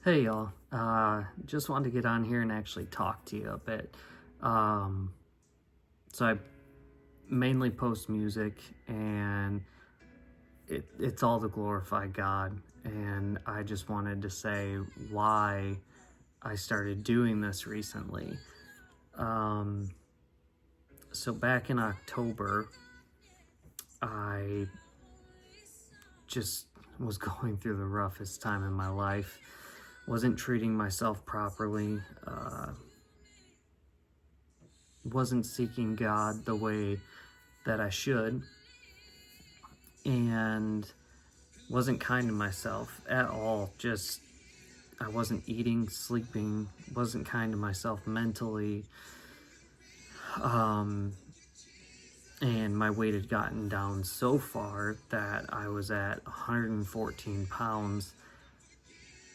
Hey y'all, just wanted to get on here and actually talk to you a bit. So I mainly post music and it's all to glorify God. And I just wanted to say why I started doing this recently. Um, so back in October, I just was going through the roughest time in my life. Wasn't treating myself properly. Wasn't seeking God the way that I should, and wasn't kind to myself at all. Just, I wasn't eating, sleeping, wasn't kind to myself mentally. Um, and my weight had gotten down so far that I was at 114 pounds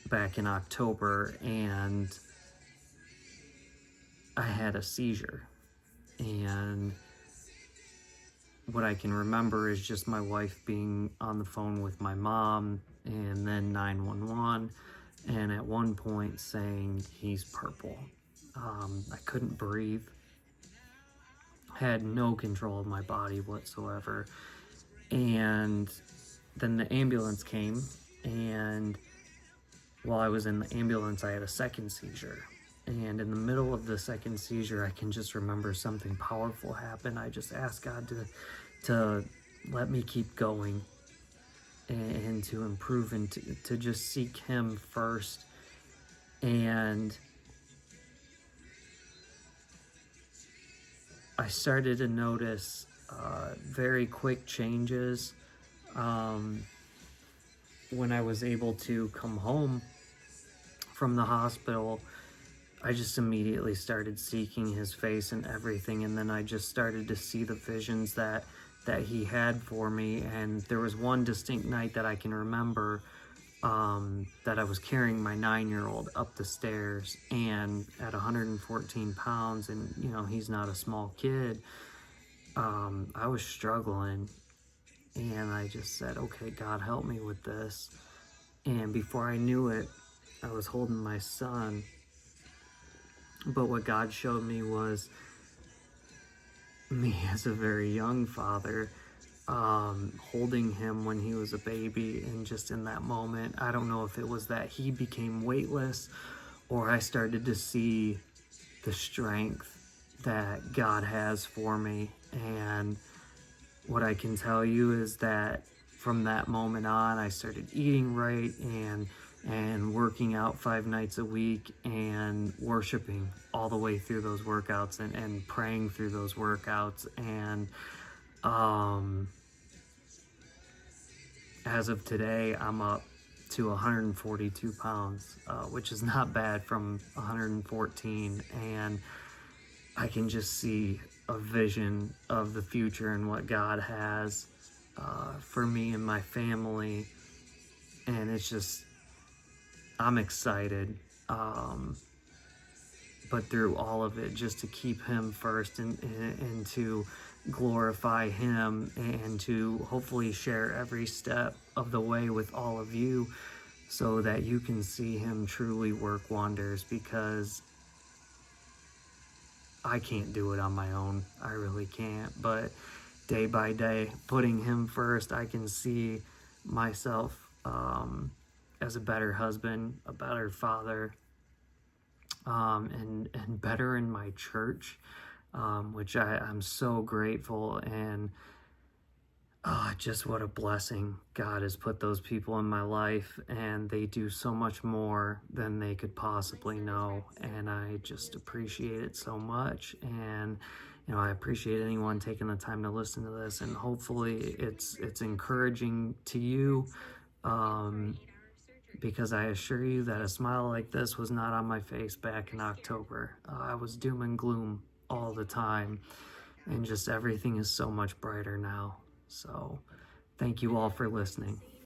back in October, and I had a seizure. And what I can remember is just my wife being on the phone with my mom and then 911, and at one point saying he's purple. I couldn't breathe, had no control of my body whatsoever. And then the ambulance came, and while I was in the ambulance, I had a second seizure. And in the middle of the second seizure, I can just remember something powerful happened. I just asked God to let me keep going and to improve and to just seek Him first. And I started to notice very quick changes when I was able to come home from the hospital. I just immediately started seeking His face and everything, and then I just started to see the visions that He had for me. And there was one distinct night that I can remember that I was carrying my 9-year-old up the stairs, and at 114 pounds, and he's not a small kid, I was struggling, and I just said, okay, God, help me with this. And before I knew it, I was holding my son. But what God showed me was me as a very young father, holding him when he was a baby. And just in that moment, I don't know if it was that he became weightless, or I started to see the strength that God has for me. And what I can tell you is that from that moment on, I started eating right and working out 5 nights a week and worshiping all the way through those workouts and praying through those workouts. And as of today, I'm up to 142 pounds, which is not bad from 114. And I can just see a vision of the future and what God has for me and my family. And it's just, I'm excited. But through all of it, just to keep Him first and to glorify Him, and to hopefully share every step of the way with all of you, so that you can see Him truly work wonders, because I can't do it on my own. I really can't. But day by day, putting Him first, I can see myself as a better husband, a better father, and better in my church, which I'm so grateful. And just what a blessing God has put those people in my life, and they do so much more than they could possibly know, and I just appreciate it so much. And I appreciate anyone taking the time to listen to this, and hopefully it's encouraging to you, because I assure you that a smile like this was not on my face back in October. I was doom and gloom all the time, and just everything is so much brighter now. So thank you all for listening.